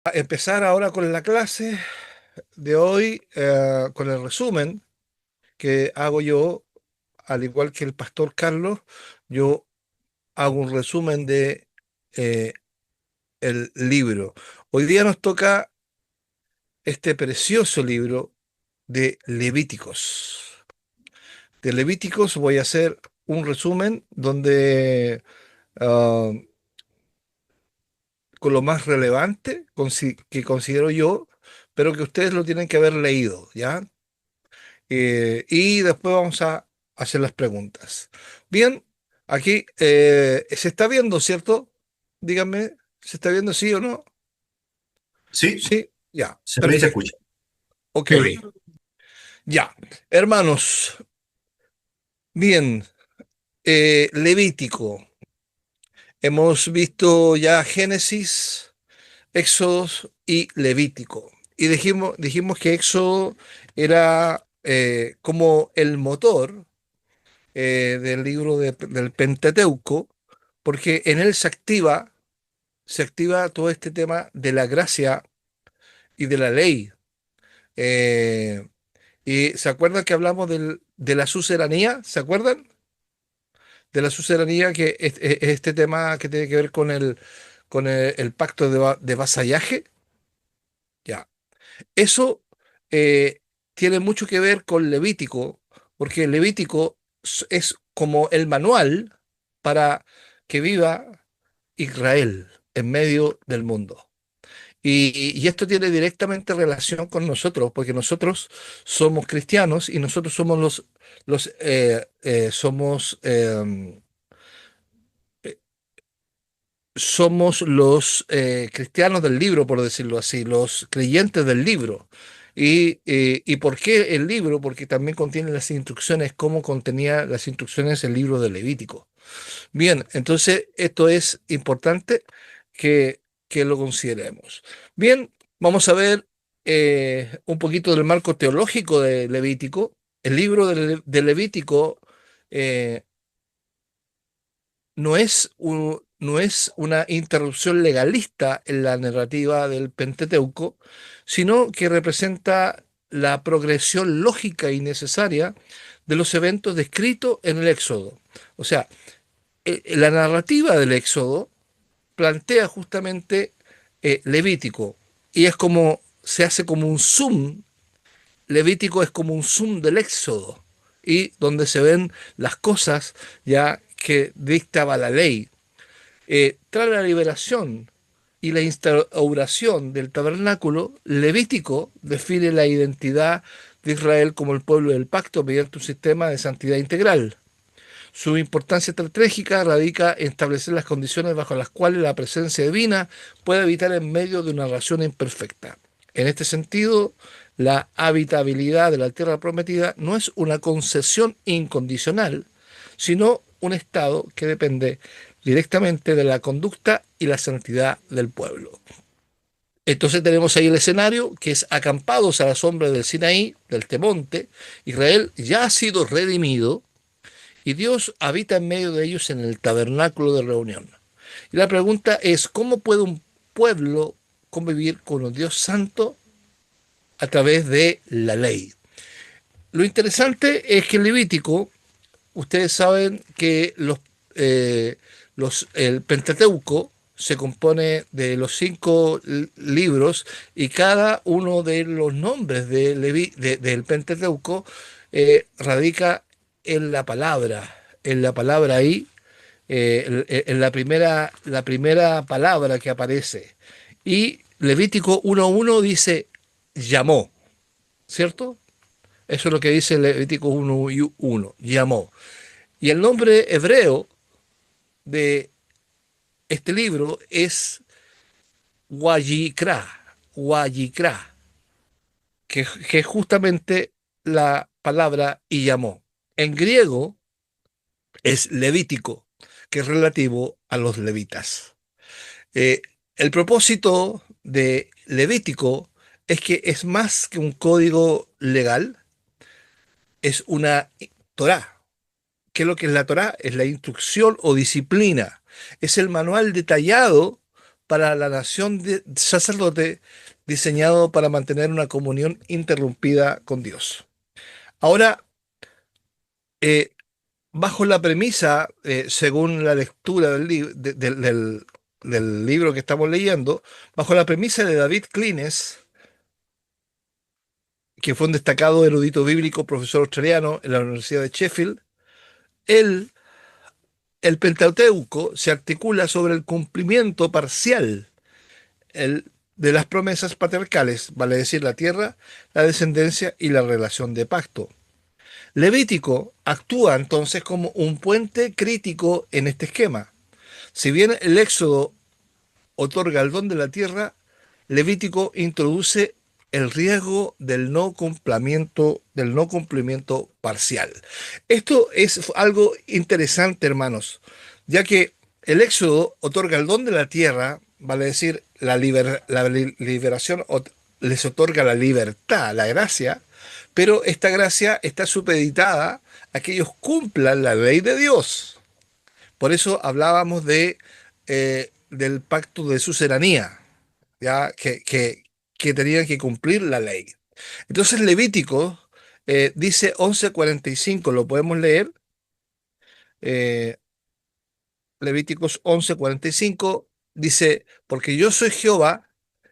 A empezar ahora con la clase de hoy, con el resumen que hago yo, al igual que el pastor Carlos. Yo hago un resumen de eh, el libro. Hoy día nos toca este precioso libro de Levíticos. De Levíticos voy a hacer un resumen donde, ah, con lo más relevante que considero yo, pero que ustedes lo tienen que haber leído, ¿ya? Y después vamos a hacer las preguntas. Bien, aquí se está viendo, ¿cierto? Díganme, ¿se está viendo sí o no? Sí, Sí, ya, se ve y se perfecto. escucha. Ok, Qué bien. ya. Hermanos, bien, Levítico. Hemos visto ya Génesis, Éxodos y Levítico. Y dijimos que Éxodo era como el motor del libro del Pentateuco, porque en él se activa todo este tema de la gracia y de la ley. Eh, y ¿se acuerdan que hablamos de la suceranía? ¿Se acuerdan? De la suceranía, que es este tema que tiene que ver con el pacto de vasallaje. Ya. Eso tiene mucho que ver con Levítico, porque Levítico es como el manual para que viva Israel en medio del mundo. Y esto tiene directamente relación con nosotros, porque nosotros somos cristianos y nosotros somos somos los cristianos del libro, por decirlo así, los creyentes del libro. ¿Y por qué el libro? Porque también contiene las instrucciones, como contenía las instrucciones el libro de Levítico. Bien, entonces esto es importante que lo consideremos. Bien, vamos a ver un poquito del marco teológico de Levítico. El libro de Levítico eh, no es una interrupción legalista en la narrativa del Pentateuco, sino que representa la progresión lógica y necesaria de los eventos descritos en el Éxodo. O sea, la narrativa del Éxodo plantea justamente Levítico, y es como se hace como un zoom. Levítico es como un zoom del Éxodo, y donde se ven las cosas ya que dictaba la ley. Tras la liberación y la instauración del tabernáculo, Levítico define la identidad de Israel como el pueblo del pacto mediante un sistema de santidad integral. Su importancia estratégica radica en establecer las condiciones bajo las cuales la presencia divina puede habitar en medio de una relación imperfecta. En este sentido, la habitabilidad de la tierra prometida no es una concesión incondicional, sino un estado que depende directamente de la conducta y la santidad del pueblo. Entonces tenemos ahí el escenario, que es acampados a la sombra del Sinaí, del Temonte. Israel ya ha sido redimido y Dios habita en medio de ellos en el tabernáculo de reunión. Y la pregunta es, ¿cómo puede un pueblo convivir con un Dios santo a través de la ley? Lo interesante es que en Levítico, ustedes saben que el Pentateuco se compone de los cinco libros, y cada uno de los nombres del Pentateuco radica en la palabra ahí, en la primera palabra que aparece. Y Levítico 1.1 dice llamó, ¿cierto? Eso es lo que dice Levítico 1.1, llamó. Y el nombre hebreo de este libro es Wayikra, Wayikra, que es justamente la palabra y llamó. En griego es Levítico, que es relativo a los levitas. Eh, el propósito de Levítico es que es más que un código legal, es una Torá. ¿Qué es lo que es la Torá? Es la instrucción o disciplina. Es el manual detallado para la nación de sacerdote diseñado para mantener una comunión interrumpida con Dios. Ahora, eh, bajo la premisa, según la lectura del libro que estamos leyendo, bajo la premisa de David Clines, que fue un destacado erudito bíblico, profesor australiano en la Universidad de Sheffield, él, el Pentateuco se articula sobre el cumplimiento parcial de las promesas patriarcales, vale decir la tierra, la descendencia y la relación de pacto. Levítico actúa entonces como un puente crítico en este esquema. Si bien el Éxodo otorga el don de la tierra, Levítico introduce el riesgo del no cumplimiento parcial. Esto es algo interesante, hermanos, ya que el Éxodo otorga el don de la tierra, vale decir, liberación, les otorga la libertad, la gracia, pero esta gracia está supeditada a que ellos cumplan la ley de Dios. Por eso hablábamos del pacto de suceranía, ya que tenían que cumplir la ley. Entonces Levítico dice 11:45, lo podemos leer. eh, Levíticos 11:45 dice, porque yo soy Jehová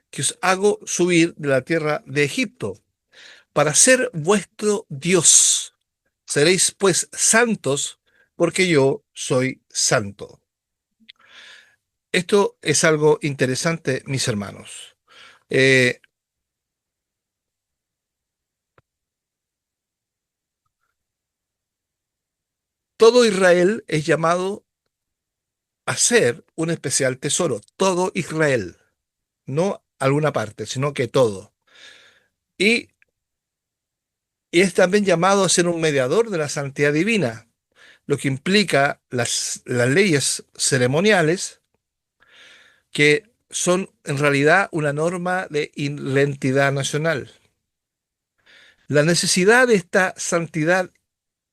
que os hago subir de la tierra de Egipto para ser vuestro Dios. Seréis pues santos porque yo soy santo. Esto es algo interesante, mis hermanos. Eh, Todo Israel es llamado a ser un especial tesoro. Todo Israel, no alguna parte, sino que todo. Y, y es también llamado a ser un mediador de la santidad divina, lo que implica las leyes ceremoniales que son en realidad una norma de identidad nacional. La necesidad de esta santidad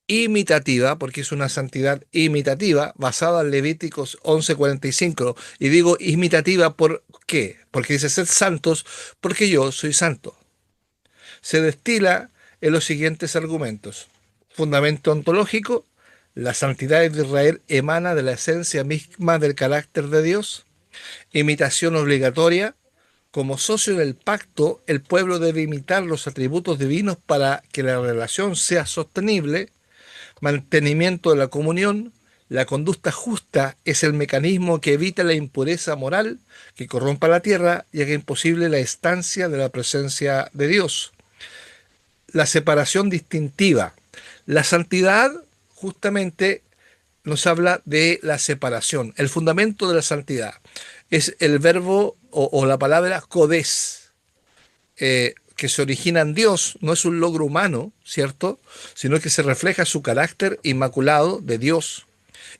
imitativa, porque es una santidad imitativa basada en Levíticos 11:45. Y digo imitativa, ¿por qué? Porque dice sed santos, porque yo soy santo. Se destila en los siguientes argumentos. Fundamento ontológico: la santidad de Israel emana de la esencia misma del carácter de Dios. Imitación obligatoria: como socio en el pacto, el pueblo debe imitar los atributos divinos para que la relación sea sostenible. Mantenimiento de la comunión: la conducta justa es el mecanismo que evita la impureza moral que corrompa la tierra y haga imposible la estancia de la presencia de Dios. La separación distintiva: la santidad justamente nos habla de la separación. El fundamento de la santidad es el verbo o la palabra kodesh, que se origina en Dios, no es un logro humano, ¿cierto? Sino que se refleja su carácter inmaculado de Dios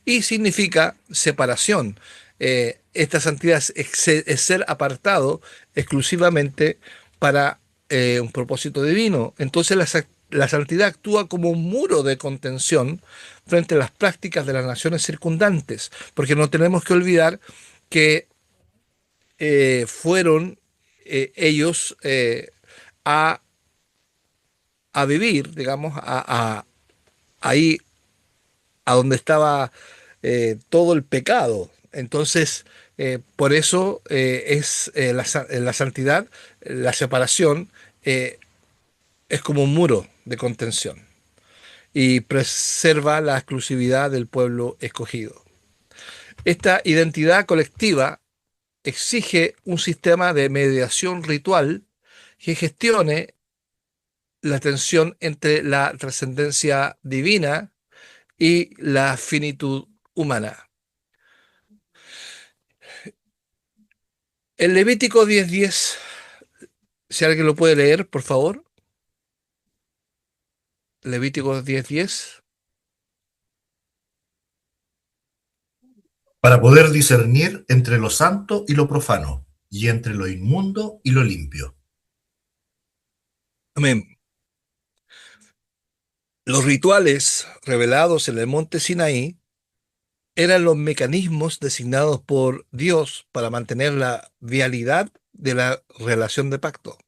y significa separación. Esta santidad es ser apartado exclusivamente para un propósito divino. Entonces la santidad actúa como un muro de contención frente a las prácticas de las naciones circundantes, porque no tenemos que olvidar que fueron ellos a, a vivir, digamos, ahí a donde estaba todo el pecado. Entonces, por eso la santidad, la separación, eh, es como un muro de contención y preserva la exclusividad del pueblo escogido. Esta identidad colectiva exige un sistema de mediación ritual que gestione la tensión entre la trascendencia divina y la finitud humana. El Levítico 10:10, si alguien lo puede leer, por favor. Levítico 10:10. Para poder discernir entre lo santo y lo profano, y entre lo inmundo y lo limpio. Amén. Los rituales revelados en el monte Sinaí eran los mecanismos designados por Dios para mantener la vialidad de la relación de pacto.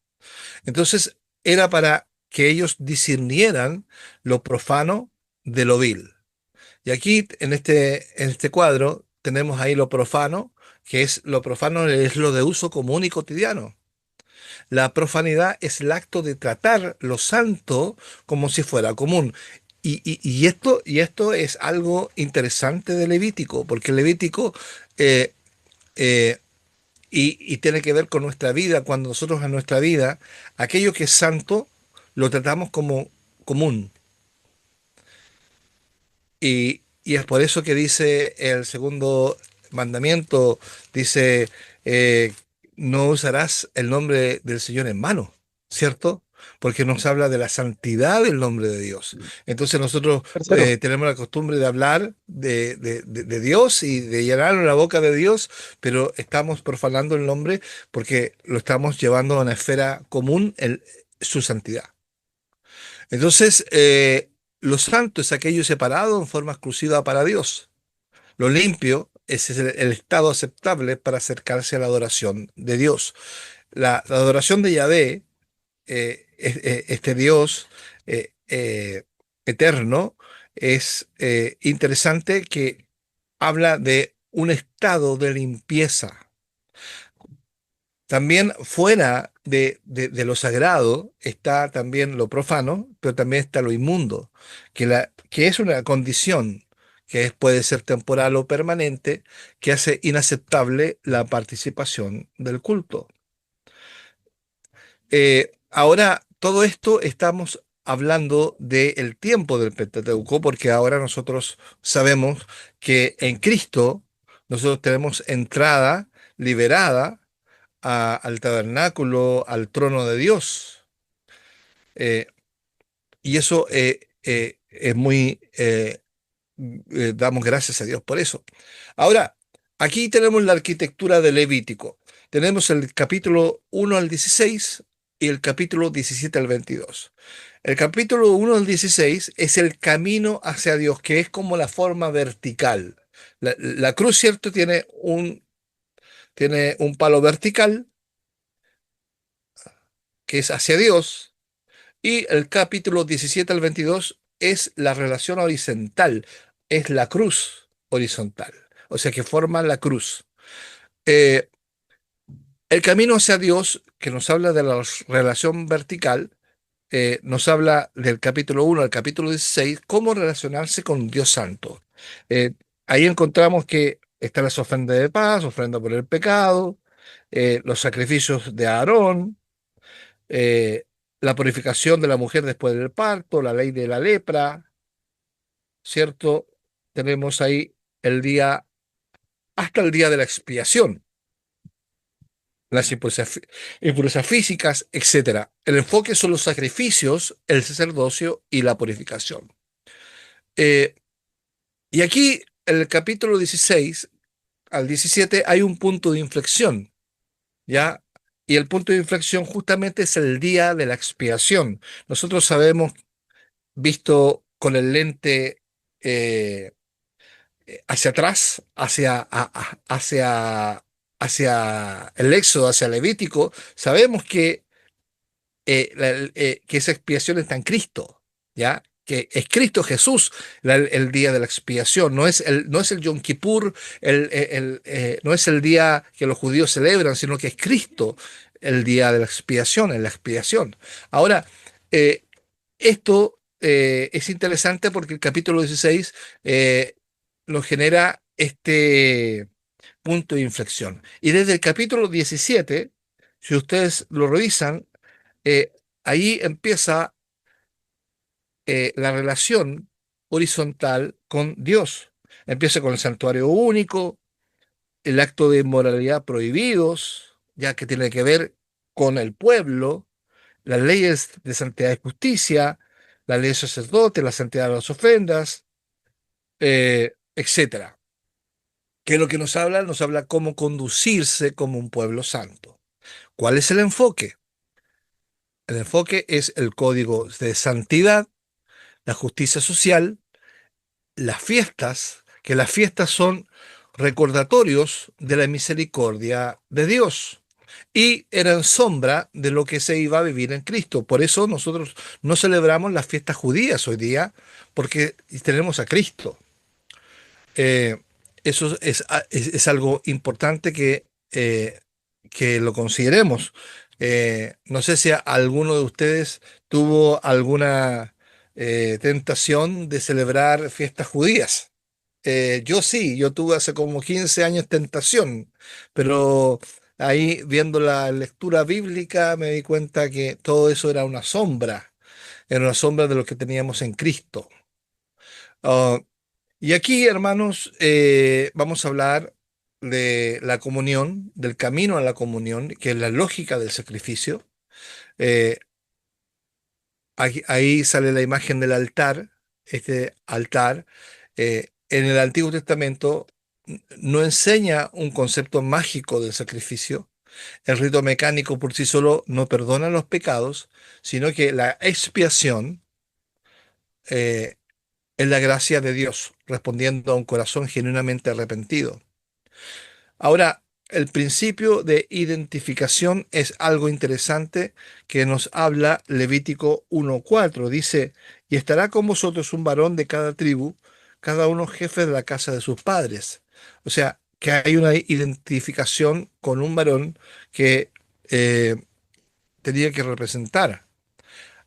Entonces, era para que ellos discernieran lo profano de lo vil. Y aquí, en este cuadro, tenemos ahí lo profano, que es lo profano es lo de uso común y cotidiano. La profanidad es el acto de tratar lo santo como si fuera común. Y esto es algo interesante de Levítico, porque Levítico eh, eh, y tiene que ver con nuestra vida, cuando nosotros en nuestra vida, aquello que es santo lo tratamos como común. Y es por eso que dice el segundo mandamiento, dice, eh, no usarás el nombre del Señor en vano, ¿cierto? Porque nos habla de la santidad del nombre de Dios. Entonces nosotros Tercero, tenemos la costumbre de hablar de Dios y de llenar la boca de Dios, pero estamos profanando el nombre porque lo estamos llevando a una esfera común, su santidad. Entonces, lo santo es aquello separado en forma exclusiva para Dios. Lo limpio es el estado aceptable para acercarse a la adoración de Dios. La adoración de Yahvé, este Dios eterno, es interesante que habla de un estado de limpieza. También fuera de lo sagrado está también lo profano, pero también está lo inmundo, que es una condición puede ser temporal o permanente, que hace inaceptable la participación del culto. Ahora, todo esto estamos hablando del tiempo del Pentateuco, porque ahora nosotros sabemos que en Cristo nosotros tenemos entrada liberada al tabernáculo, al trono de Dios. Eh, y eso es muy, damos gracias a Dios por eso. Ahora, aquí tenemos la arquitectura de Levítico. Tenemos el capítulo 1 al 16 y el capítulo 17 al 22. El capítulo 1 al 16 es el camino hacia Dios, que es como la forma vertical. La cruz, ¿cierto? Tiene un palo vertical que es hacia Dios. Y el capítulo 17 al 22 es la relación horizontal, es la cruz horizontal, o sea que forma la cruz. Eh, el camino hacia Dios, que nos habla de la relación vertical, nos habla del capítulo 1 al capítulo 16, cómo relacionarse con Dios Santo. Eh, ahí encontramos que están las ofrendas de paz, ofrenda por el pecado, los sacrificios de Aarón, eh, la purificación de la mujer después del parto, la ley de la lepra, ¿cierto? Tenemos ahí el día, hasta el día de la expiación, las impurezas físicas, etcétera. El enfoque son los sacrificios, el sacerdocio y la purificación. Eh, y aquí, en el capítulo 16 al 17, hay un punto de inflexión, ¿ya? Y el punto de inflexión justamente es el día de la expiación. Nosotros sabemos visto con el lente eh, hacia atrás, hacia el Éxodo, hacia Levítico, sabemos que esa expiación está en Cristo, ¿ya? Que es Cristo Jesús el día de la expiación, no es el Yom Kippur, no es el día que los judíos celebran, sino que es Cristo el día de la expiación, en la expiación. Ahora, eh, esto es interesante porque el capítulo 16 nos genera este punto de inflexión. Y desde el capítulo 17, si ustedes lo revisan, eh, ahí empieza la relación horizontal con Dios. Empieza con el santuario único, el acto de inmoralidad prohibidos, ya que tiene que ver con el pueblo, las leyes de santidad y justicia, la ley de sacerdote, la santidad de las ofrendas, etcétera. ¿Qué es lo que nos habla? Nos habla cómo conducirse como un pueblo santo. ¿Cuál es el enfoque? El enfoque es el código de santidad, la justicia social, las fiestas, que las fiestas son recordatorios de la misericordia de Dios y eran sombra de lo que se iba a vivir en Cristo. Por eso nosotros no celebramos las fiestas judías hoy día, porque tenemos a Cristo. Eh, Eso es algo importante que lo consideremos. No sé si alguno de ustedes tuvo alguna tentación de celebrar fiestas judías. Yo sí, yo tuve hace como 15 años tentación, pero ahí viendo la lectura bíblica me di cuenta que todo eso era una sombra de lo que teníamos en Cristo. Ah, y aquí, hermanos, vamos a hablar de la comunión, del camino a la comunión, que es la lógica del sacrificio. Eh, ahí sale la imagen del altar, este altar. En el Antiguo Testamento no enseña un concepto mágico del sacrificio. El rito mecánico por sí solo no perdona los pecados, sino que la expiación eh, es la gracia de Dios, respondiendo a un corazón genuinamente arrepentido. Ahora, el principio de identificación es algo interesante que nos habla Levítico 1:4. Dice, y estará con vosotros un varón de cada tribu, cada uno jefe de la casa de sus padres. O sea, que hay una identificación con un varón que eh, tenía que representar.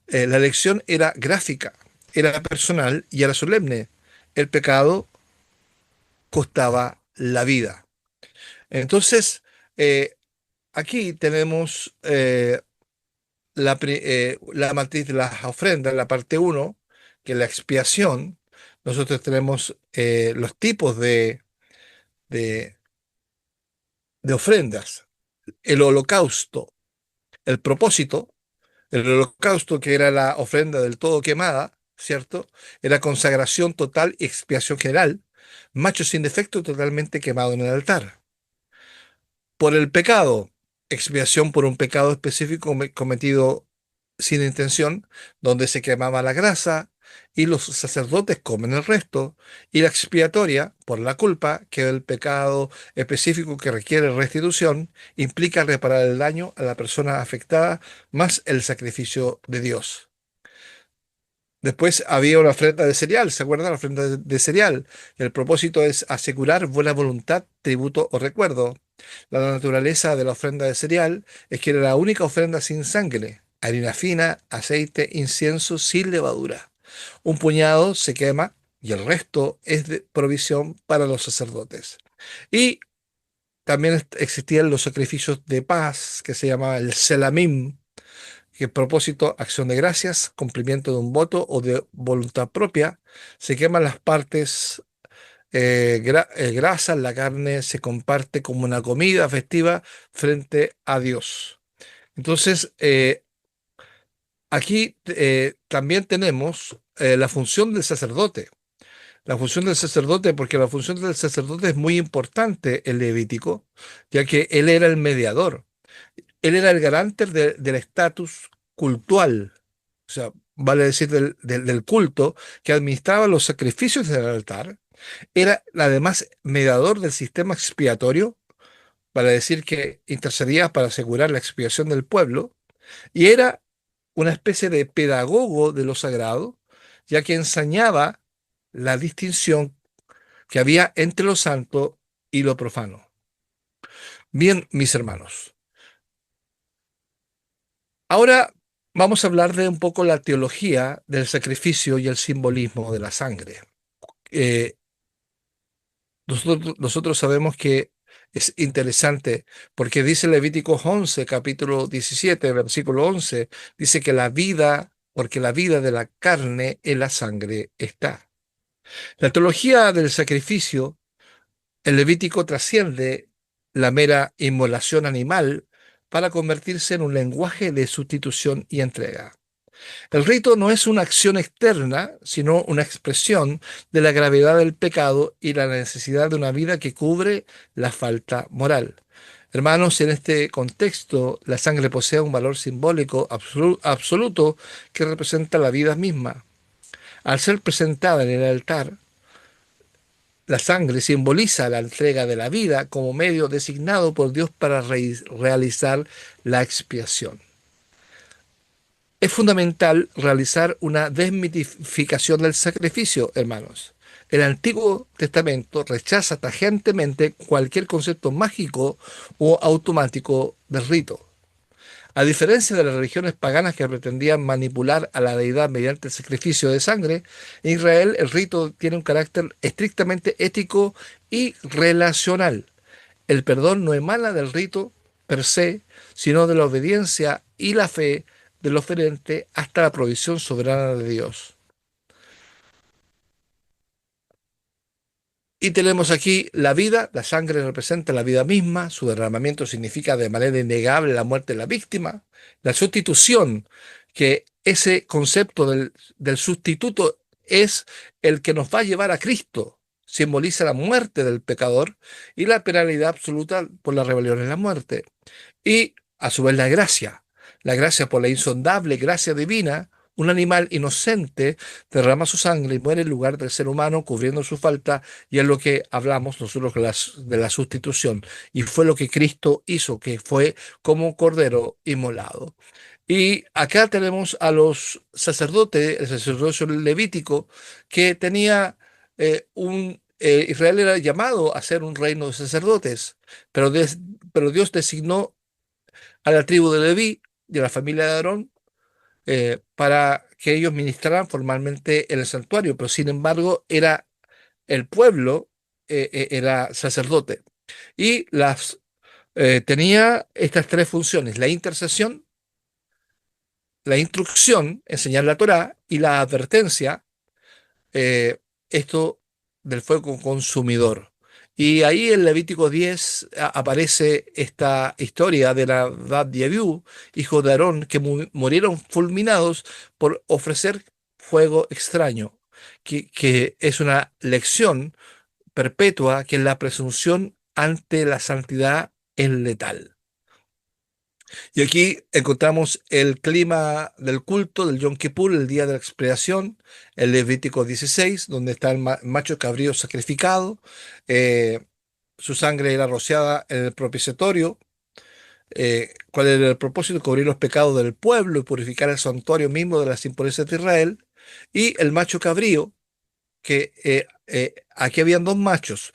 La elección era gráfica, era personal y era solemne. El pecado costaba la vida. Entonces, eh, aquí tenemos la matriz de las ofrendas, la parte uno, que es la expiación. Nosotros tenemos los tipos de, de ofrendas. El holocausto, el propósito, el holocausto que era la ofrenda del todo quemada, ¿cierto? Era consagración total y expiación general, macho sin defecto totalmente quemado en el altar. Por el pecado, expiación por un pecado específico cometido sin intención, donde se quemaba la grasa y los sacerdotes comen el resto, y la expiatoria por la culpa, que es el pecado específico que requiere restitución, implica reparar el daño a la persona afectada más el sacrificio de Dios. Después había una ofrenda de cereal, ¿se acuerdan? La ofrenda de cereal. El propósito es asegurar buena voluntad, tributo o recuerdo. La naturaleza de la ofrenda de cereal es que era la única ofrenda sin sangre, harina fina, aceite, incienso, sin levadura. Un puñado se quema y el resto es de provisión para los sacerdotes. Y también existían los sacrificios de paz, que se llamaba el selamim, que propósito, acción de gracias, cumplimiento de un voto o de voluntad propia. Se queman las partes grasas, la carne se comparte como una comida festiva frente a Dios. Entonces, aquí también tenemos la función del sacerdote. La función del sacerdote, porque la función del sacerdote es muy importante en Levítico, ya que él era el mediador. Él era el garante del estatus cultual, o sea, vale decir del culto, que administraba los sacrificios del altar. Era además mediador del sistema expiatorio, para decir que intercedía para asegurar la expiación del pueblo, y era una especie de pedagogo de lo sagrado, ya que enseñaba la distinción que había entre lo santo y lo profano. Bien, mis hermanos, ahora vamos a hablar de un poco la teología del sacrificio y el simbolismo de la sangre. Eh, nosotros sabemos que es interesante porque dice Levíticos 11, capítulo 17, versículo 11, dice que la vida, porque la vida de la carne en la sangre está. La teología del sacrificio, el Levítico trasciende la mera inmolación animal para convertirse en un lenguaje de sustitución y entrega. El rito no es una acción externa, sino una expresión de la gravedad del pecado y la necesidad de una vida que cubre la falta moral. Hermanos, en este contexto, la sangre posee un valor simbólico absoluto que representa la vida misma. Al ser presentada en el altar, La sangre simboliza la entrega de la vida como medio designado por Dios para realizar la expiación. Es fundamental realizar una desmitificación del sacrificio, hermanos. El Antiguo Testamento rechaza tajantemente cualquier concepto mágico o automático del rito. A diferencia de las religiones paganas que pretendían manipular a la deidad mediante el sacrificio de sangre, en Israel el rito tiene un carácter estrictamente ético y relacional. El perdón no emana del rito per se, sino de la obediencia y la fe del oferente hasta la provisión soberana de Dios. Y tenemos aquí la vida, la sangre representa la vida misma, su derramamiento significa de manera innegable la muerte de la víctima, la sustitución, que ese concepto del sustituto es el que nos va a llevar a Cristo, simboliza la muerte del pecador y la penalidad absoluta por la rebelión en la muerte. Y a su vez la gracia por la insondable gracia divina, un animal inocente derrama su sangre y muere en lugar del ser humano cubriendo su falta, y es lo que hablamos nosotros de la sustitución. Y fue lo que Cristo hizo, que fue como cordero inmolado. Y acá tenemos a los sacerdotes, el sacerdocio levítico, que tenía Israel era llamado a ser un reino de sacerdotes, pero, pero Dios designó a la tribu de Leví y a la familia de Aarón para que ellos ministraran formalmente en el santuario, pero sin embargo era el pueblo, era sacerdote. Y tenía estas tres funciones: la intercesión, la instrucción, enseñar la Torá, y la advertencia, eh, esto del fuego consumidor. Y ahí en Levítico 10 aparece esta historia de Nadab y Abiú, hijos de Aarón, que murieron fulminados por ofrecer fuego extraño, que es una lección perpetua que la presunción ante la santidad es letal. Y aquí encontramos el clima del culto del Yom Kippur, el día de la expiación, el Levítico 16, donde está el macho cabrío sacrificado. eh, Su sangre era rociada en el propiciatorio. ¿Cuál era el propósito? Cubrir los pecados del pueblo y purificar el santuario mismo de las impurezas de Israel. Y el macho cabrío, que aquí habían dos machos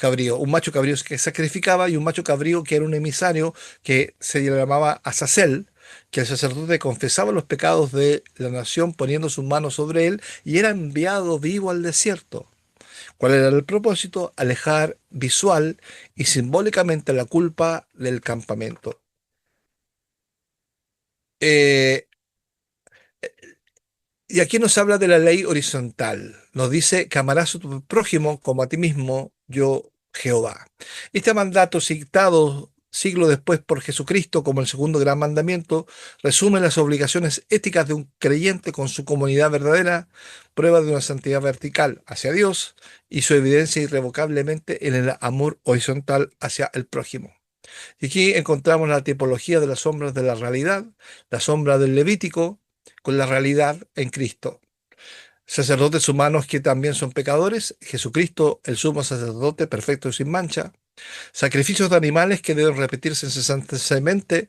cabrío, un macho cabrío que sacrificaba y un macho cabrío que era un emisario que se llamaba Azazel, que el sacerdote confesaba los pecados de la nación poniendo sus manos sobre él y era enviado vivo al desierto. ¿Cuál era el propósito? Alejar visual y simbólicamente la culpa del campamento. Eh, Y aquí nos habla de la ley horizontal. Nos dice que amarás a tu prójimo como a ti mismo, yo Jehová. Este mandato, citado siglo después por Jesucristo como el segundo gran mandamiento, resume las obligaciones éticas de un creyente con su comunidad verdadera, prueba de una santidad vertical hacia Dios y su evidencia irrevocablemente en el amor horizontal hacia el prójimo. Y aquí encontramos la tipología de las sombras de la realidad, la sombra del Levítico con la realidad en Cristo. Sacerdotes humanos que también son pecadores, Jesucristo, el sumo sacerdote perfecto y sin mancha. Sacrificios de animales que deben repetirse incesantemente,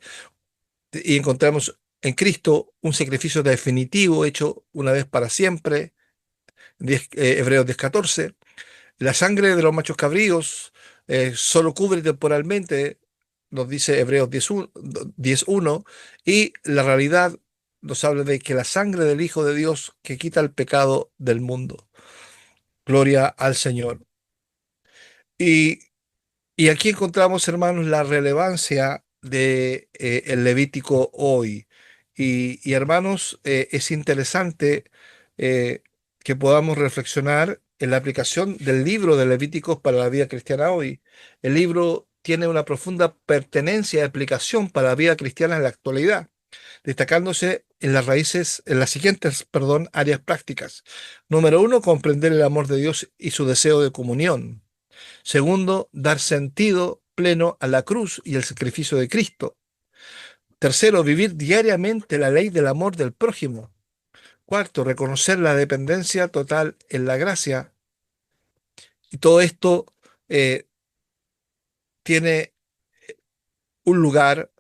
y encontramos en Cristo un sacrificio definitivo hecho una vez para siempre, Hebreos 10:14. La sangre de los machos cabríos solo cubre temporalmente, nos dice Hebreos 10:1, y la realidad nos habla de que la sangre del Hijo de Dios que quita el pecado del mundo. Gloria al Señor. Y, y aquí encontramos, hermanos, la relevancia de el Levítico hoy. Hermanos, es interesante eh, que podamos reflexionar en la aplicación del libro de Levíticos para la vida cristiana hoy. El libro tiene una profunda pertenencia y aplicación para la vida cristiana en la actualidad, destacándose en las raíces, en las siguientes, perdón, áreas prácticas. Número uno, comprender el amor de Dios y su deseo de comunión. Segundo, dar sentido pleno a la cruz y el sacrificio de Cristo. Tercero, vivir diariamente la ley del amor del prójimo. Cuarto, reconocer la dependencia total en la gracia. Y todo esto eh, tiene un lugar,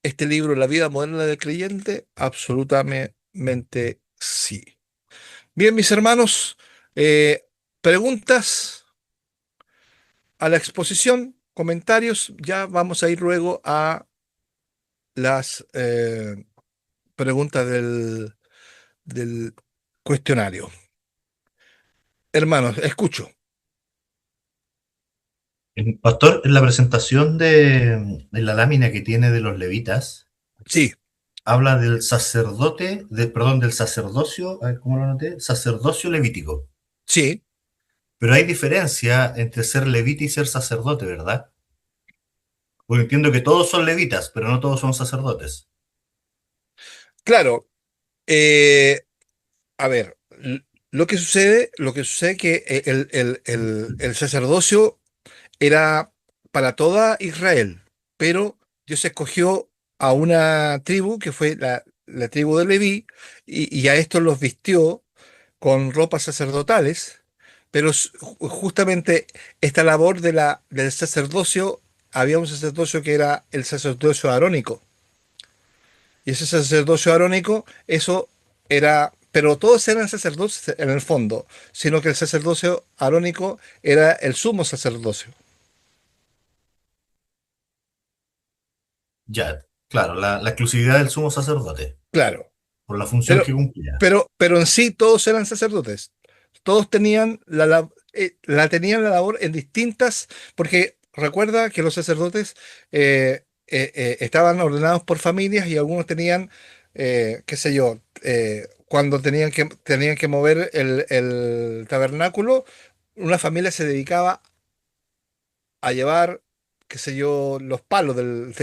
este libro, La vida moderna del creyente, absolutamente sí. Bien, mis hermanos, preguntas a la exposición, comentarios, ya vamos a ir luego a las preguntas del cuestionario. Hermanos, escucho. Pastor, en la presentación de la lámina que tiene de los levitas, Sí, habla del sacerdote, perdón, del sacerdocio, a ver, ¿cómo lo anoté? Sacerdocio levítico. sí, Pero hay diferencia entre ser levita y ser sacerdote, ¿verdad? Porque entiendo que todos son levitas, pero no todos son sacerdotes. claro. A ver, lo que sucede que el sacerdocio era para toda Israel, pero Dios escogió a una tribu que fue la tribu de Leví y a estos los vistió con ropas sacerdotales, pero justamente esta labor del sacerdocio, había un sacerdocio que era el sacerdocio arónico. Y ese sacerdocio arónico, eso era, pero todos eran sacerdotes en el fondo, sino que el sacerdocio arónico era el sumo sacerdocio. Ya, claro, la exclusividad del sumo sacerdote, Claro, por la función pero, que cumplía. pero en sí todos eran sacerdotes. Todos tenían tenían la labor en distintas, porque recuerda que los sacerdotes estaban ordenados por familias y algunos tenían, qué sé yo, cuando tenían que mover el tabernáculo, una familia se dedicaba a llevar, qué sé yo, los palos del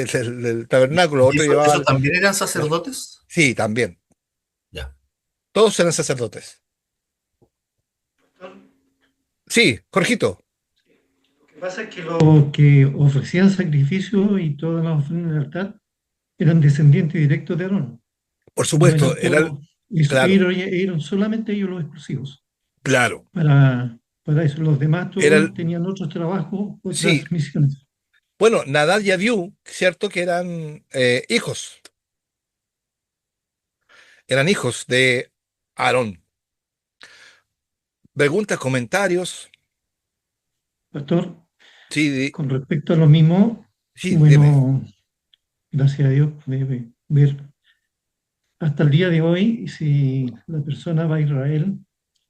tabernáculo, ¿Y otro esos llevaba también eran la- sacerdotes? Sí, también. Ya. Todos eran sacerdotes. Sí, Jorgito, Lo que pasa es que los que ofrecían sacrificio y todas las ofrendas del altar eran descendientes directos de Aarón. por No supuesto, eran todos, claro, eran solamente ellos los exclusivos. claro. Para eso, los demás Era todos tenían otros trabajos, sí, otras misiones. bueno, Nadab y Abiú, cierto que eran hijos de Aarón. Preguntas, comentarios. Pastor, Sí, con respecto a lo mismo, sí, dime. bueno, gracias a Dios debe ver hasta el día de hoy si la persona va a Israel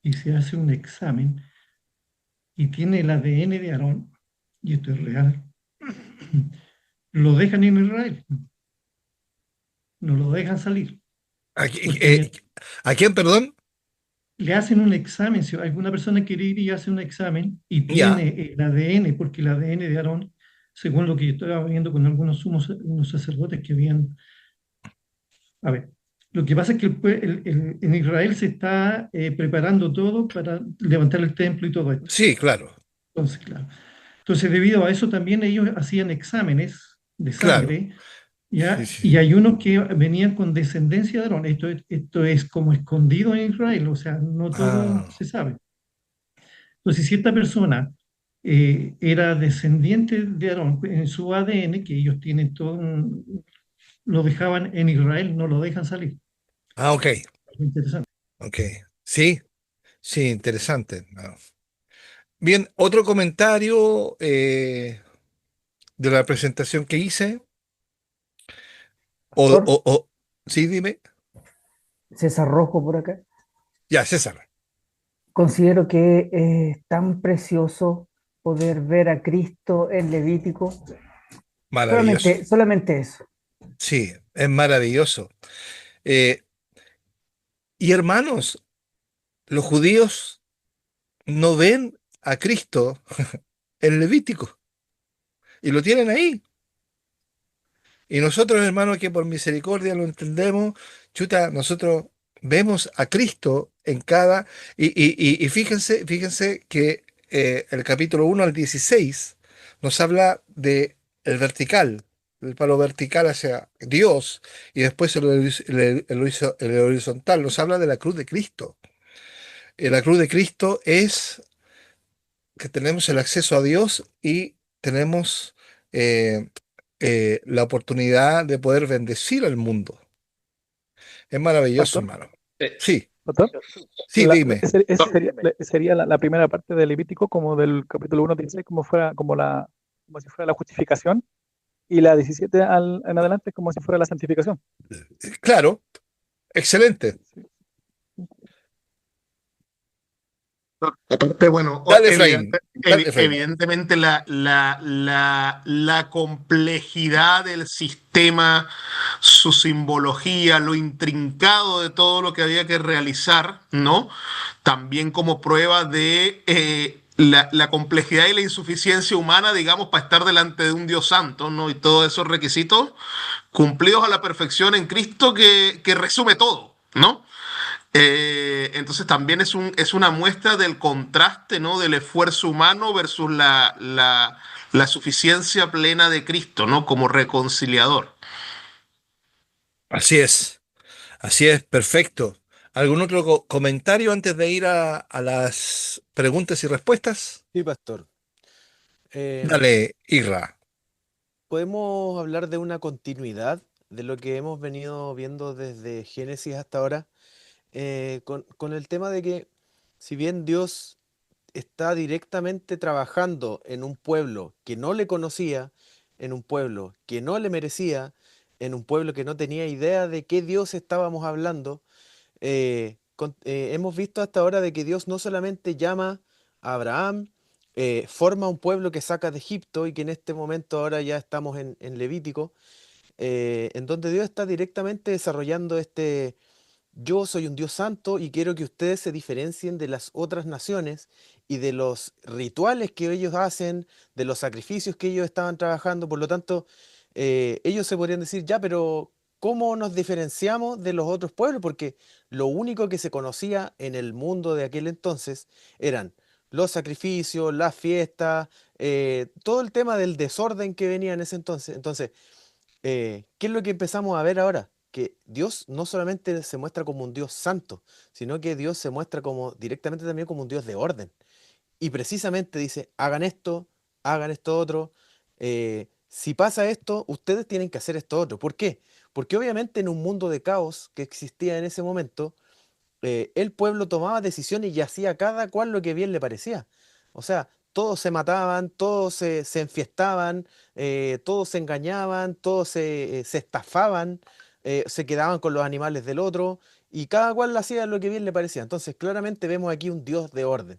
y se hace un examen y tiene el ADN de Aarón, y esto es real, lo dejan en Israel, no lo dejan salir, ¿A, porque a quién, perdón? le hacen un examen. Si alguna persona quiere ir y hace un examen y Ya, tiene el ADN, porque el ADN de Aarón, según lo que yo estaba viendo con algunos unos sacerdotes que habían, a ver, lo que pasa es que en Israel se está preparando todo para levantar el templo y todo esto. sí, claro, Entonces, claro. Entonces, debido a eso también ellos hacían exámenes de claro. sangre. Sí, ¿Ya? sí, Y sí. hay unos que venían con descendencia de Aarón. Esto es como escondido en Israel, o sea, no todo Ah, se sabe. Entonces, si esta persona era descendiente de Aarón en su ADN, que ellos tienen todo, lo dejaban en Israel, no lo dejan salir. ok, Interesante. ok. Sí, sí, interesante. Ah. Bien, otro comentario de la presentación que hice. Pastor, Sí, dime. César Rojo por acá. Ya, César. Considero que es tan precioso poder ver a Cristo en Levítico. Maravilloso. Solamente eso. Sí, es maravilloso. Eh, y hermanos, los judíos no ven a Cristo en Levítico y lo tienen ahí. Y nosotros, hermanos, que por misericordia lo entendemos, chuta, nosotros vemos a Cristo en cada... Y fíjense que el capítulo 1 al 16 nos habla de el vertical, el palo vertical hacia Dios, y después el horizontal, nos habla de la cruz de Cristo. La cruz de Cristo es que tenemos el acceso a Dios y tenemos eh, la oportunidad de poder bendecir al mundo. Es maravilloso, Pastor, hermano. Sí, pastor, sí, dime. sería la primera parte de Levítico, como del capítulo 1:16, como si fuera la justificación, y la 17 en adelante como si fuera la santificación. Claro, excelente. Sí. Aparte, bueno, Dale, Efraín. Dale, Efraín. evidentemente la complejidad del sistema, su simbología, lo intrincado de todo lo que había que realizar, ¿no? También como prueba de la complejidad y la insuficiencia humana, digamos, para estar delante de un Dios santo, ¿no? Y todos esos requisitos cumplidos a la perfección en Cristo que resume todo, ¿no? Entonces también es una muestra del contraste, ¿no? Del esfuerzo humano versus la suficiencia plena de Cristo, ¿no? Como reconciliador. Así es, perfecto. ¿Algún otro comentario antes de ir a las preguntas y respuestas? Sí, pastor. Eh, Dale, Irra. ¿Podemos hablar de una continuidad de lo que hemos venido viendo desde Génesis hasta ahora? Con el tema de que si bien Dios está directamente trabajando en un pueblo que no le conocía, en un pueblo que no le merecía, en un pueblo que no tenía idea de qué Dios estábamos hablando, hemos visto hasta ahora de que Dios no solamente llama a Abraham, forma un pueblo que saca de Egipto y que en este momento ahora ya estamos en Levítico, en donde Dios está directamente desarrollando yo soy un Dios santo y quiero que ustedes se diferencien de las otras naciones y de los rituales que ellos hacen, de los sacrificios que ellos estaban trabajando. Por lo tanto, ellos se podrían decir, ya, pero ¿cómo nos diferenciamos de los otros pueblos? Porque lo único que se conocía en el mundo de aquel entonces eran los sacrificios, las fiestas, todo el tema del desorden que venía en ese entonces. Entonces, ¿qué es lo que empezamos a ver ahora? Que Dios no solamente se muestra como un Dios santo, sino que Dios se muestra como directamente también como un Dios de orden. Y precisamente dice, hagan esto otro. Si pasa esto, ustedes tienen que hacer esto otro. ¿Por qué? Porque obviamente en un mundo de caos que existía en ese momento, el pueblo tomaba decisiones y hacía cada cual lo que bien le parecía. O sea, todos se mataban, todos se enfiestaban, todos se engañaban, todos se estafaban, se quedaban con los animales del otro y cada cual hacía lo que bien le parecía. Entonces, claramente vemos aquí un Dios de orden.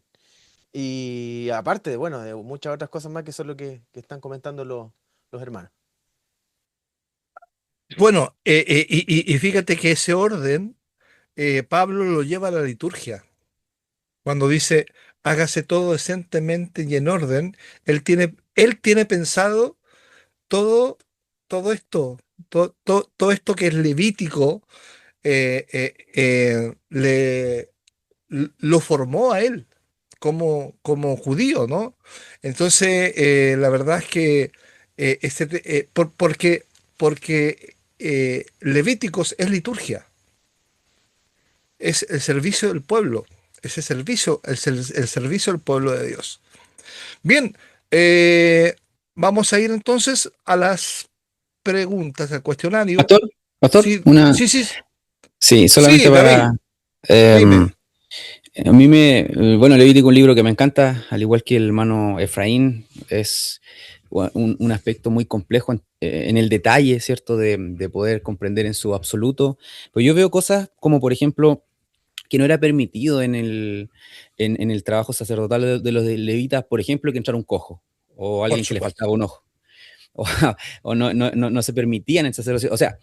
Y aparte de, bueno, de muchas otras cosas más que son lo que están comentando los hermanos. Bueno, y fíjate que ese orden, Pablo lo lleva a la liturgia. Cuando dice, hágase todo decentemente y en orden, él tiene pensado todo, todo esto, todo esto que es levítico, lo formó a él como judío, ¿no? Entonces, la verdad es que porque Levíticos es liturgia, es el servicio del pueblo, ese servicio, el servicio del pueblo de Dios. Bien, eh, vamos a ir entonces a las preguntas, al cuestionario. Pastor, pastor, Sí, sí, sí, sí, sí, solamente David, para, em, dime. a mí bueno, Levítico es un libro que me encanta, al igual que el hermano Efraín, es un aspecto muy complejo en el detalle, ¿cierto? De poder comprender en su absoluto. Pues yo veo cosas como, por ejemplo, que no era permitido en el trabajo sacerdotal de los levitas, por ejemplo, que entrara un cojo o Por alguien que le supuesto. faltaba un ojo, o, o no se permitían en sacerdocio. O sea,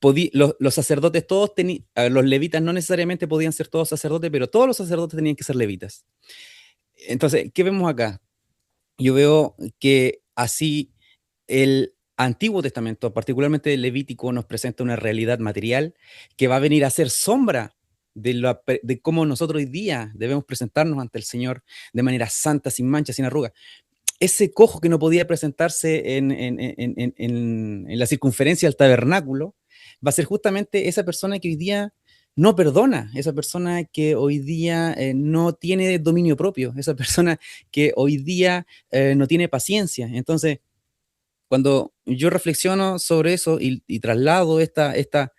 los sacerdotes todos tenían, los levitas no necesariamente podían ser todos sacerdotes, pero todos los sacerdotes tenían que ser levitas. Entonces, ¿qué vemos acá? Yo veo que así el Antiguo Testamento, particularmente el Levítico, nos presenta una realidad material que va a venir a ser sombra de cómo nosotros hoy día debemos presentarnos ante el Señor de manera santa, sin mancha, sin arruga. Ese cojo que no podía presentarse en la circunferencia del tabernáculo va a ser justamente esa persona que hoy día no perdona, esa persona que hoy día no tiene dominio propio, esa persona que hoy día no tiene paciencia. Entonces, cuando yo reflexiono sobre eso y traslado esta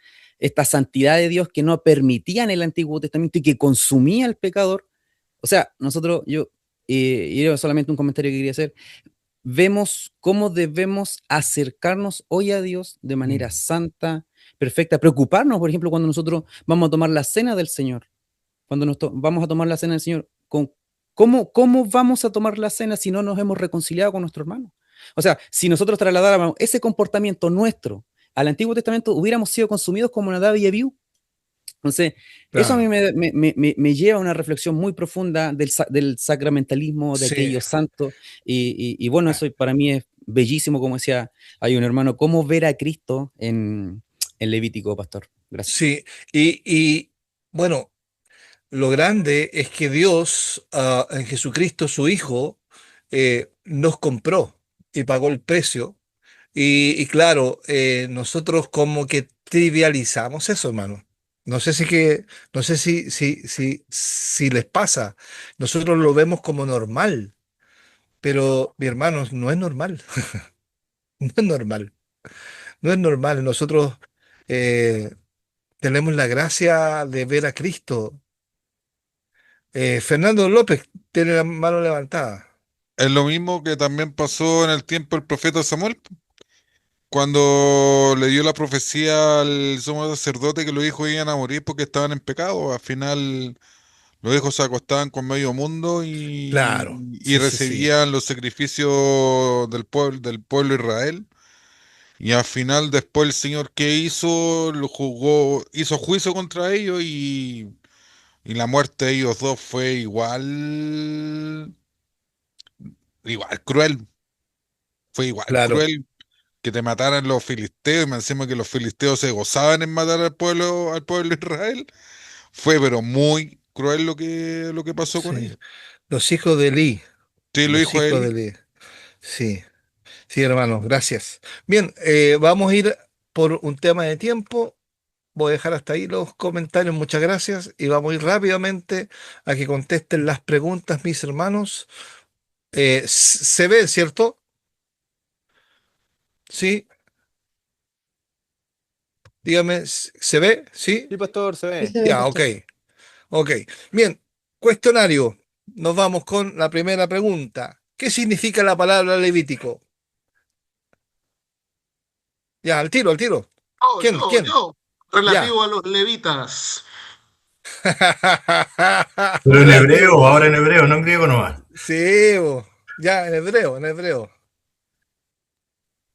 santidad de Dios que no permitía en el Antiguo Testamento y que consumía al pecador, o sea, y era solamente un comentario que quería hacer, vemos cómo debemos acercarnos hoy a Dios de manera santa, perfecta, preocuparnos, por ejemplo, cuando nosotros vamos a tomar la cena del Señor, cuando vamos a tomar la cena del Señor, ¿cómo vamos a tomar la cena si no nos hemos reconciliado con nuestro hermano? O sea, si nosotros trasladáramos ese comportamiento nuestro al Antiguo Testamento, hubiéramos sido consumidos como Nadab y Abiú. Entonces, eso a mí Claro. me lleva a una reflexión muy profunda del sacramentalismo, de Sí, aquellos santos, y bueno, eso para mí es bellísimo, como decía, hay un hermano, cómo ver a Cristo en Levítico, pastor. Gracias. sí. Y bueno, lo grande es que Dios, en Jesucristo, su Hijo, nos compró y pagó el precio. Y claro, nosotros como que trivializamos eso, hermano. No sé no sé si les pasa. Nosotros lo vemos como normal, pero mi hermano, no es normal. No es normal. No es normal. Nosotros eh, tenemos la gracia de ver a Cristo. Fernando López tiene la mano levantada. Es lo mismo que también pasó en el tiempo del profeta Samuel, cuando le dio la profecía al sumo sacerdote que los hijos iban a morir porque estaban en pecado. Al final los hijos se acostaban con medio mundo Claro, y sí, sí, sí. recibían los sacrificios del pueblo de Israel. Y al final después el Señor que hizo, lo juzgó, hizo juicio contra ellos y la muerte de ellos dos fue igual cruel, fue igual Claro, cruel que te mataran los filisteos, y me encima que los filisteos se gozaban en matar al pueblo de Israel. Fue pero muy cruel lo que pasó con sí. ellos. Los hijos de Eli. Sí, lo Los dijo hijos de Eli. Eli. Sí, sí, hermano, gracias. Bien, vamos a ir por un tema de tiempo. Voy a dejar hasta ahí los comentarios, muchas gracias. Y vamos a ir rápidamente a que contesten las preguntas, mis hermanos. Se ve, ¿cierto? Sí, dígame, ¿se ve? ¿Sí? Sí, pastor, se Sí ve. se ve, Ya, ok, pastor. ok. Bien, cuestionario. Nos vamos con la primera pregunta. ¿Qué significa la palabra Levítico? Ya, al tiro, al tiro. ¿Quién? ¿Quién? Yo, Ya. relativo a los levitas. Pero en hebreo, ahora en hebreo, no en griego nomás. Sí, bo. Ya, en hebreo, en hebreo.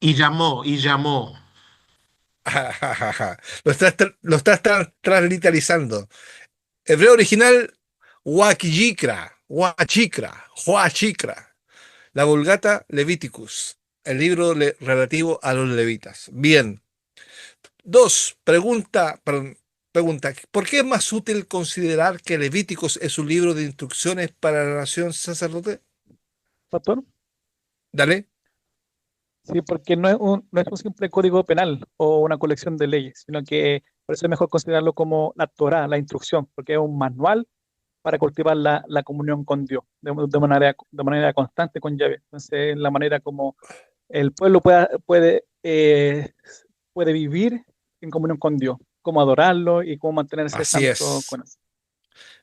Y llamó. Lo estás transliteralizando. Hebreo original, Huachikra. La Vulgata, Leviticus. El libro relativo a los levitas. Bien. Dos, pregunta. ¿Por qué es más útil considerar que Levíticos es un libro de instrucciones para la nación sacerdote? Pastor. Dale. Sí, porque no es un simple código penal o una colección de leyes, sino que por eso es mejor considerarlo como la Torá, la instrucción, porque es un manual para cultivar la comunión con Dios de manera constante con Yahvé. Entonces, la manera como el pueblo puede vivir en comunión con Dios, cómo adorarlo y cómo mantenerse Así santo es. con eso.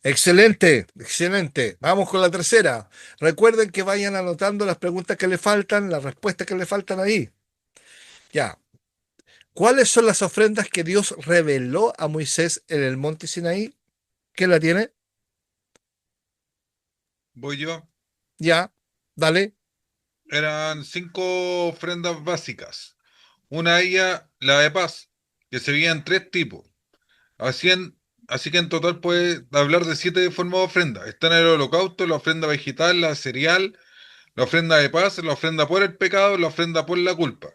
Excelente, excelente. Vamos con la tercera. Recuerden que vayan anotando las preguntas que le faltan, las respuestas que le faltan ahí. Ya. ¿Cuáles son las ofrendas que Dios reveló a Moisés en el monte Sinaí? ¿Quién la tiene? Voy yo. Ya. Dale. Eran 5 ofrendas básicas. Una de ellas, la de paz, que se veía en 3 tipos. Así, así que en total puede hablar de 7 formas de ofrenda. Están el holocausto, la ofrenda vegetal, la cereal, la ofrenda de paz, la ofrenda por el pecado, la ofrenda por la culpa.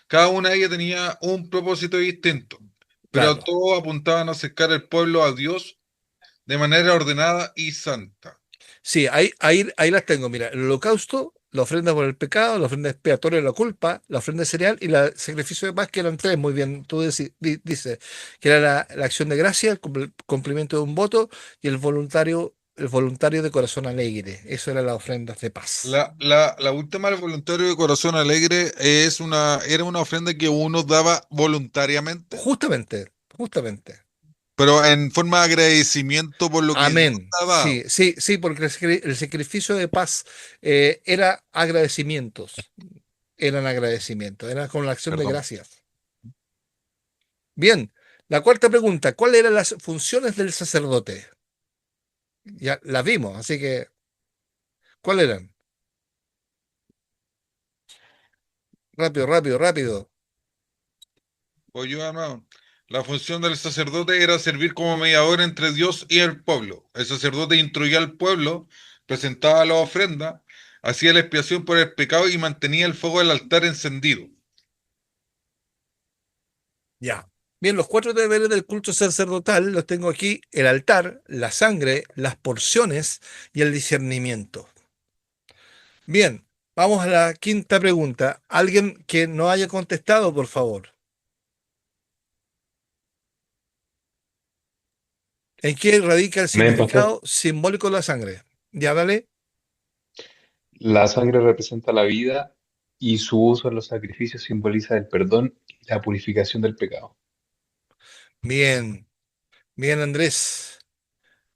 Cada una de ellas tenía un propósito distinto, pero Claro. todos apuntaban a acercar el pueblo a Dios de manera ordenada y santa. Sí, ahí las tengo. Mira, el holocausto la ofrenda por el pecado, la ofrenda expiatoria de la culpa, la ofrenda cereal y el sacrificio de paz, que eran tres, muy bien, tú dices, que era la acción de gracia, el cumplimiento de un voto y el voluntario de corazón alegre. Eso eran las ofrendas de paz. La última del voluntario de corazón alegre era una ofrenda que uno daba voluntariamente, Justamente, justamente. pero en forma de agradecimiento por lo que Dios Amén. te ha dado. Sí, sí, sí, porque el sacrificio de paz era agradecimientos, eran agradecimientos, era con la acción de Perdón. gracias. Bien, la cuarta pregunta, ¿cuáles eran las funciones del sacerdote? Ya las vimos, así que, ¿cuáles eran? Rápido, rápido, rápido. Pues yo, hermano, la función del sacerdote era servir como mediador entre Dios y el pueblo. El sacerdote instruía al pueblo, presentaba la ofrenda, hacía la expiación por el pecado y mantenía el fuego del altar encendido. Ya. Bien, los cuatro deberes del culto sacerdotal los tengo aquí: el altar, la sangre, las porciones y el discernimiento. Bien, vamos a la quinta pregunta. ¿Alguien que no haya contestado, por favor? ¿En qué radica el Me pasó. significado simbólico de la sangre? Ya, dale. La sangre representa la vida y su uso en los sacrificios simboliza el perdón y la purificación del pecado. Bien, bien, Andrés.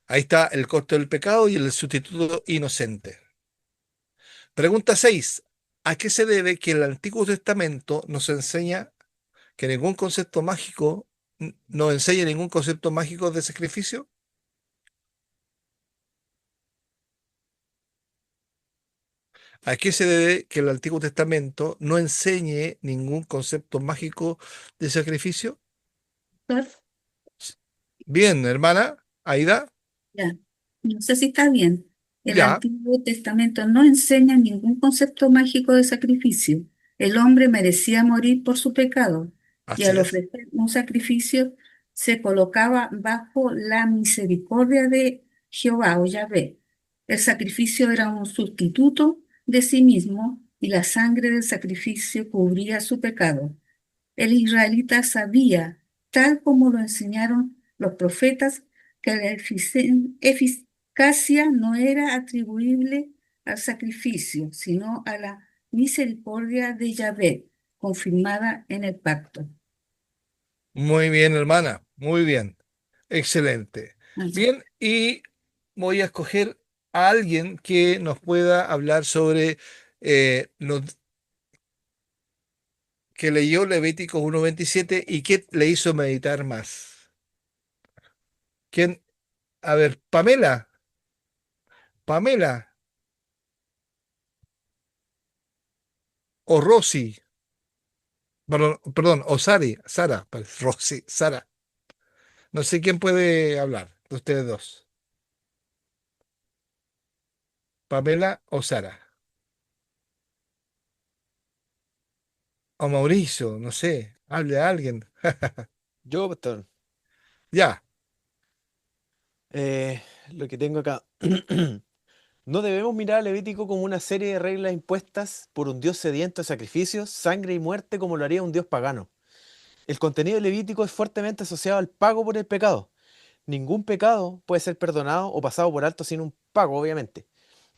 Ahí está el costo del pecado y el sustituto inocente. Pregunta 6. ¿A qué se debe que el Antiguo Testamento nos enseña que ningún concepto mágico, no enseña ningún concepto mágico de sacrificio? ¿A qué se debe que el Antiguo Testamento no enseñe ningún concepto mágico de sacrificio? Bien, hermana, Aida. Ya, no sé si está bien. El Ya, Antiguo Testamento no enseña ningún concepto mágico de sacrificio. El hombre merecía morir por su pecado y así al es. ofrecer un sacrificio se colocaba bajo la misericordia de Jehová o Yahvé. El sacrificio era un sustituto de sí mismo y la sangre del sacrificio cubría su pecado. El israelita sabía, tal como lo enseñaron los profetas, que la eficacia no era atribuible al sacrificio, sino a la misericordia de Yahvé, confirmada en el pacto. Muy bien, hermana. Muy bien. Excelente. Así. Bien, y voy a escoger a alguien que nos pueda hablar sobre que leyó Levítico 1:27 y qué le hizo meditar más. ¿Quién? A ver, Pamela. Pamela o Rosy. Perdón, perdón, o Sari. Sara. Rosy, Sara. No sé quién puede hablar de ustedes dos. Pamela o Sara. O Mauricio, no sé. Hable a alguien. Yo, pastor, Ya. eh, lo que tengo acá. No debemos mirar a Levítico como una serie de reglas impuestas por un Dios sediento de sacrificios, sangre y muerte como lo haría un Dios pagano. El contenido levítico es fuertemente asociado al pago por el pecado. Ningún pecado puede ser perdonado o pasado por alto sin un pago, obviamente.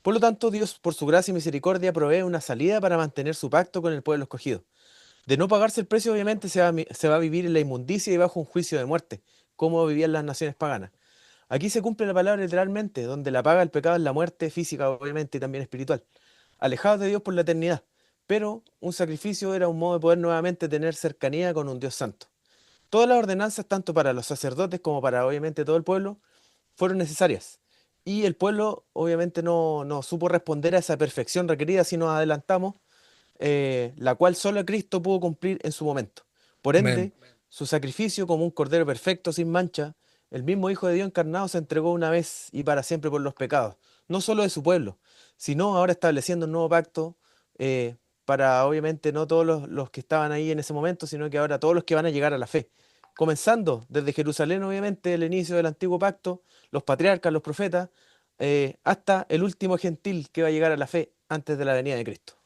Por lo tanto, Dios, por su gracia y misericordia, provee una salida para mantener su pacto con el pueblo escogido. De no pagarse el precio, obviamente, se va a vivir en la inmundicia y bajo un juicio de muerte, como vivían las naciones paganas. Aquí se cumple la palabra literalmente, donde la paga del pecado es la muerte física, obviamente, y también espiritual, alejados de Dios por la eternidad. Pero un sacrificio era un modo de poder nuevamente tener cercanía con un Dios santo. Todas las ordenanzas, tanto para los sacerdotes como para obviamente todo el pueblo, fueron necesarias. Y el pueblo obviamente no supo responder a esa perfección requerida si nos adelantamos, la cual solo Cristo pudo cumplir en su momento. Por Amén. ende, su sacrificio como un cordero perfecto, sin mancha, el mismo Hijo de Dios encarnado se entregó una vez y para siempre por los pecados, no solo de su pueblo, sino ahora estableciendo un nuevo pacto eh, para obviamente no todos los que estaban ahí en ese momento, sino que ahora todos los que van a llegar a la fe. Comenzando desde Jerusalén, obviamente, el inicio del antiguo pacto, los patriarcas, los profetas, hasta el último gentil que va a llegar a la fe antes de la venida de Cristo.